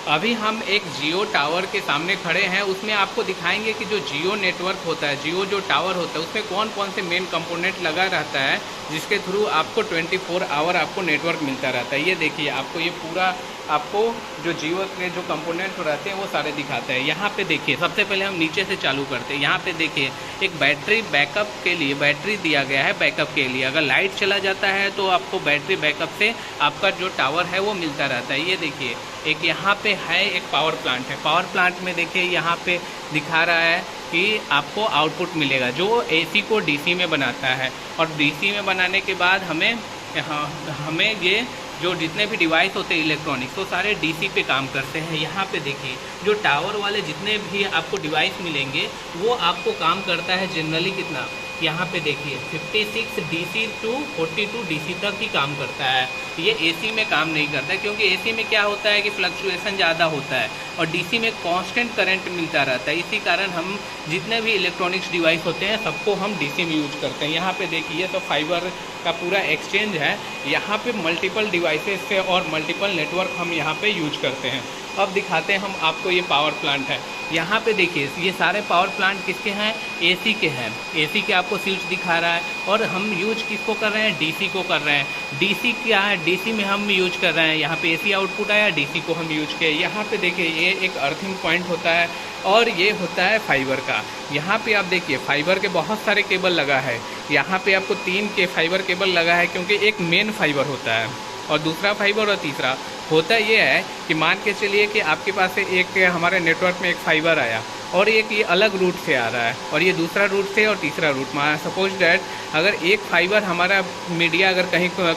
अभी हम एक जियो टावर के सामने खड़े हैं। उसमें आपको दिखाएंगे कि जो जियो नेटवर्क होता है, जियो जो टावर होता है, उसमें कौन कौन से मेन कंपोनेंट लगा रहता है जिसके थ्रू आपको 24 आवर आपको नेटवर्क मिलता रहता है। ये देखिए, आपको ये पूरा आपको जो जियो के जो कंपोनेंट रहते हैं वो सारे दिखाते हैं। यहाँ पे देखिए, सबसे पहले हम नीचे से चालू करते हैं। यहाँ पे देखिए, एक बैटरी बैकअप के लिए बैटरी दिया गया है। बैकअप के लिए अगर लाइट चला जाता है तो आपको बैटरी बैकअप से आपका जो टावर है वो मिलता रहता है। ये देखिए, एक यहाँ पे है एक पावर प्लांट है। पावर प्लांट में देखिए यहाँ पे दिखा रहा है कि आपको आउटपुट मिलेगा जो एसी को डीसी में बनाता है। और डीसी में बनाने के बाद हमें ये जो जितने भी डिवाइस होते हैं इलेक्ट्रॉनिक्स, वो सारे डीसी पे काम करते हैं। यहाँ पे देखिए, जो टावर वाले जितने भी आपको डिवाइस मिलेंगे वो आपको काम करता है जनरली कितना, यहाँ पे देखिए 56 डीसी टू 42 डीसी तक ही काम करता है। ये एसी में काम नहीं करता है, क्योंकि एसी में क्या होता है कि फ्लक्चुएशन ज़्यादा होता है और डीसी में कांस्टेंट करंट मिलता रहता है। इसी कारण हम जितने भी इलेक्ट्रॉनिक्स डिवाइस होते हैं सबको हम डीसी में यूज करते हैं। यहाँ पे देखिए, ये सब फाइबर का पूरा एक्सचेंज है। यहाँ पे मल्टीपल डिवाइसेस से और मल्टीपल नेटवर्क हम यहाँ पे यूज करते हैं। अब दिखाते हैं हम आपको, ये पावर प्लांट है। यहाँ पे देखिए, ये सारे पावर प्लांट किसके हैं, एसी के हैं। एसी के आपको स्विच दिखा रहा है और हम यूज किसको कर रहे हैं, डीसी को कर रहे हैं। डीसी क्या है, डीसी में हम यूज कर रहे हैं। यहाँ पे एसी आउटपुट आया, डीसी को हम यूज किए। यहाँ पे देखिए, ये एक अर्थिंग पॉइंट होता है और ये होता है फाइबर का। यहाँ पे आप देखिए, फाइबर के बहुत सारे केबल लगा है। यहाँ पे आपको 3 के फाइबर केबल लगा है, क्योंकि एक मेन फाइबर होता है और दूसरा फाइबर और तीसरा होता ये है कि मान के चलिए कि आपके पास से एक हमारे नेटवर्क में एक फाइबर आया और एक ये अलग रूट से आ रहा है और ये दूसरा रूट से और तीसरा रूट में। सपोज डैट अगर एक फाइबर हमारा मीडिया अगर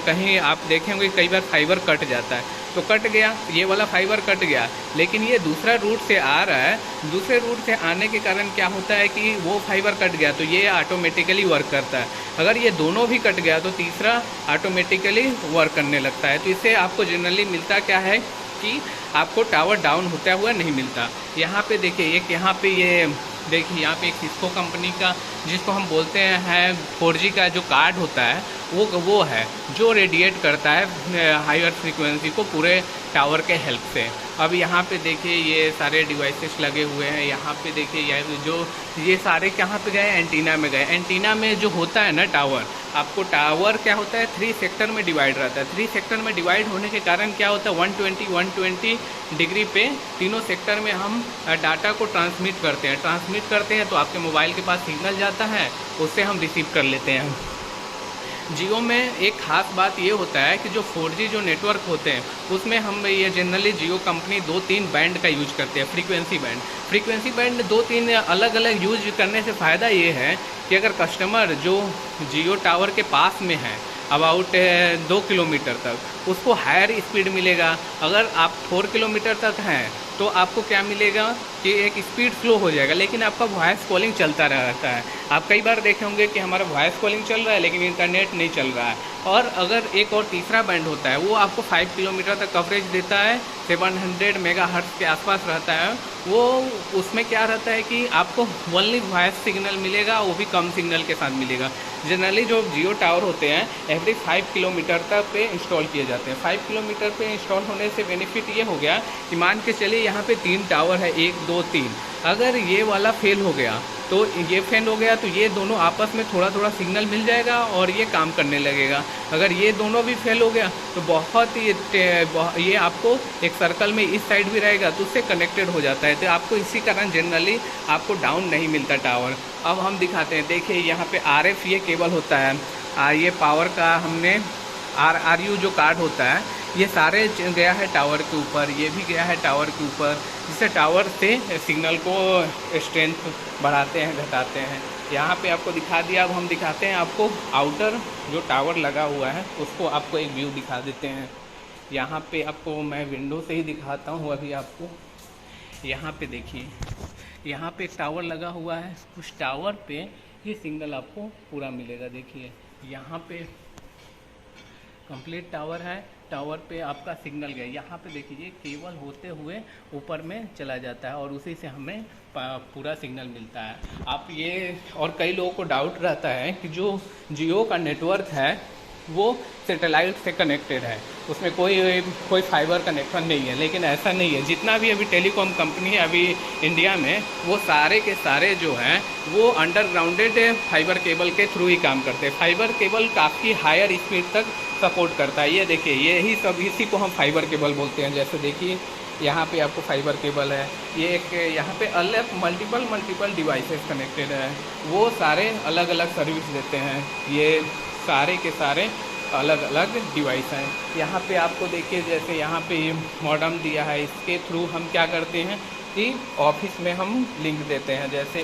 कहीं आप देखेंगे कई बार फाइबर कट जाता है, तो कट गया, ये वाला फाइबर कट गया, लेकिन ये दूसरा रूट से आ रहा है। दूसरे रूट से आने के कारण क्या होता है कि वो फाइबर कट गया तो ये ऑटोमेटिकली वर्क करता है। अगर ये दोनों भी कट गया तो तीसरा ऑटोमेटिकली वर्क करने लगता है। तो इससे आपको जनरली मिलता क्या है कि आपको टावर डाउन होता हुआ नहीं मिलता। यहाँ पे देखिए, एक यहाँ पे ये देखिए, यहाँ पे एक सिस्को कंपनी का जिसको हम बोलते हैं 4G का जो कार्ड होता है वो है जो रेडिएट करता है हायर फ्रीक्वेंसी को पूरे टावर के हेल्प से। अब यहाँ पे देखिए, ये सारे डिवाइसेस लगे हुए हैं। यहाँ पे देखिए, ये सारे कहाँ पे गए, एंटीना में गए। एंटीना में जो होता है ना टावर, आपको टावर क्या होता है 3 सेक्टर में डिवाइड रहता है। 3 सेक्टर में डिवाइड होने के कारण क्या होता है 120 डिग्री पे तीनों सेक्टर में हम डाटा को ट्रांसमिट करते हैं तो आपके मोबाइल के पास सिग्नल जाता है, उससे हम रिसीव कर लेते हैं। जियो में एक ख़ास बात ये होता है कि जो 4G जो नेटवर्क होते हैं उसमें हम ये जनरली जियो कंपनी 2-3 बैंड का यूज करते हैं। फ्रीक्वेंसी बैंड 2-3 अलग अलग यूज करने से फ़ायदा ये है कि अगर कस्टमर जो जियो टावर के पास में है अबाउट 2 किलोमीटर तक, उसको हायर स्पीड मिलेगा। अगर आप 4 किलोमीटर तक हैं तो आपको क्या मिलेगा कि एक स्पीड स्लो हो जाएगा, लेकिन आपका वॉइस कॉलिंग चलता रहता है। आप कई बार देखे होंगे कि हमारा वॉइस कॉलिंग चल रहा है लेकिन इंटरनेट नहीं चल रहा है। और अगर एक और तीसरा बैंड होता है वो आपको 5 किलोमीटर तक कवरेज देता है, 700 मेगाहर्ट्ज़ के आसपास रहता है वो। उसमें क्या रहता है कि आपको ओनली वॉइस सिग्नल मिलेगा, वो भी कम सिग्नल के साथ मिलेगा। जनरली जो जियो टावर होते हैं एवरी 5 किलोमीटर तक पे इंस्टॉल किए जाते हैं। 5 किलोमीटर पे इंस्टॉल होने से बेनिफिट ये हो गया कि मान के चलिए यहाँ पे 3 टावर है, 1 2 3। अगर ये वाला फेल हो गया तो ये फेल हो गया तो ये दोनों आपस में थोड़ा थोड़ा सिग्नल मिल जाएगा और ये काम करने लगेगा। अगर ये दोनों भी फेल हो गया तो बहुत ही ये आपको एक सर्कल में इस साइड भी रहेगा तो उससे कनेक्टेड हो जाता है। तो आपको इसी कारण जनरली आपको डाउन नहीं मिलता टावर। अब हम दिखाते हैं, देखिए यहाँ पे RF ये केबल होता है। ये पावर का हमने RU जो कार्ड होता है ये सारे गया है टावर के ऊपर, ये भी गया है टावर के ऊपर, जिससे टावर से सिग्नल को स्ट्रेंथ बढ़ाते हैं घटाते हैं। यहाँ पे आपको दिखा दिया। अब हम दिखाते हैं आपको आउटर जो टावर लगा हुआ है उसको आपको एक व्यू दिखा देते हैं। यहाँ पे आपको मैं विंडो से ही दिखाता हूँ अभी आपको। यहाँ पे देखिए, यहाँ पे एक टावर लगा हुआ है, उस टावर पे ये सिग्नल आपको पूरा मिलेगा। देखिए यहाँ पे कंप्लीट टावर है, टावर पे आपका सिग्नल गया। यहाँ पे देखिए केबल होते हुए ऊपर में चला जाता है और उसी से हमें पूरा सिग्नल मिलता है। आप ये और कई लोगों को डाउट रहता है कि जो जियो का नेटवर्क है वो सैटेलाइट से कनेक्टेड है, उसमें कोई फाइबर कनेक्शन नहीं है। लेकिन ऐसा नहीं है, जितना भी अभी टेलीकॉम कंपनी है अभी इंडिया में, वो सारे के सारे जो हैं वो अंडरग्राउंडेड फाइबर केबल के थ्रू ही काम करते हैं। फाइबर केबल काफ़ी हायर स्पीड तक सपोर्ट करता है। ये देखिए, यही सब, इसी को हम फाइबर केबल बोलते हैं। जैसे देखिए यहाँ पे आपको फाइबर केबल है, ये एक यहाँ पे अलग मल्टीपल डिवाइसेस कनेक्टेड है, वो सारे अलग अलग सर्विस देते हैं। ये सारे के सारे अलग अलग डिवाइस हैं। यहाँ पे आपको देखिए, जैसे यहाँ पे मॉडेम दिया है, इसके थ्रू हम क्या करते हैं कि ऑफिस में हम लिंक देते हैं। जैसे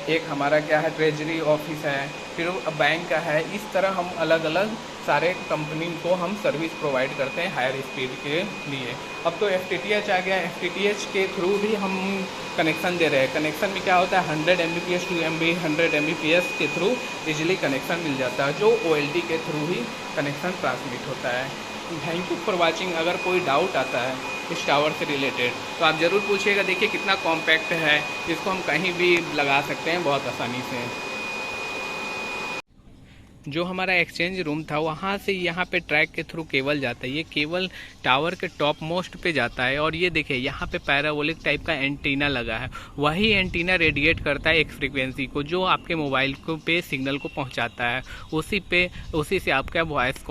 एक हमारा क्या है, ट्रेजरी ऑफिस है, फिर बैंक का है। इस तरह हम अलग अलग सारे कंपनी को हम सर्विस प्रोवाइड करते हैं हायर स्पीड के लिए। अब तो FTTH आ गया, FTTH के थ्रू भी हम कनेक्शन दे रहे हैं। कनेक्शन में क्या होता है, 100 Mbps 2 MB 100 Mbps के थ्रू इजीली कनेक्शन मिल जाता है, जो OLT के थ्रू ही कनेक्शन ट्रांसमिट होता है। Thank you for watching. अगर कोई डाउट आता है इस टावर से रिलेटेड तो आप ज़रूर पूछिएगा। देखिए कितना कॉम्पैक्ट है, इसको हम कहीं भी लगा सकते हैं बहुत आसानी से। जो हमारा एक्सचेंज रूम था वहाँ से यहाँ पे ट्रैक के थ्रू केबल जाता है। ये केबल टावर के टॉप मोस्ट पे जाता है, और ये देखिए यहाँ पे पैराबोलिक टाइप का एंटीना लगा है। वही एंटीना रेडिएट करता है एक फ्रीक्वेंसी को, जो आपके मोबाइल को पे सिग्नल को पहुँचाता है। उसी से आपका वॉइस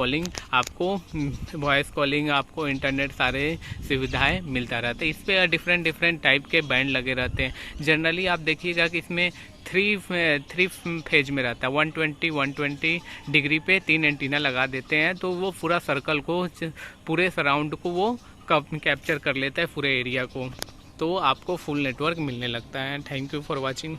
कॉलिंग आपको इंटरनेट सारे सुविधाएँ मिलता रहता है। इस पर डिफरेंट टाइप के बैंड लगे रहते हैं। जनरली आप देखिएगा कि इसमें थ्री फेज में रहता है। 120 डिग्री पे 3 एंटीना लगा देते हैं, तो वो पूरा सर्कल को, पूरे सराउंड को वो कैप्चर कर लेता है, पूरे एरिया को। तो आपको फुल नेटवर्क मिलने लगता है। Thank you for watching.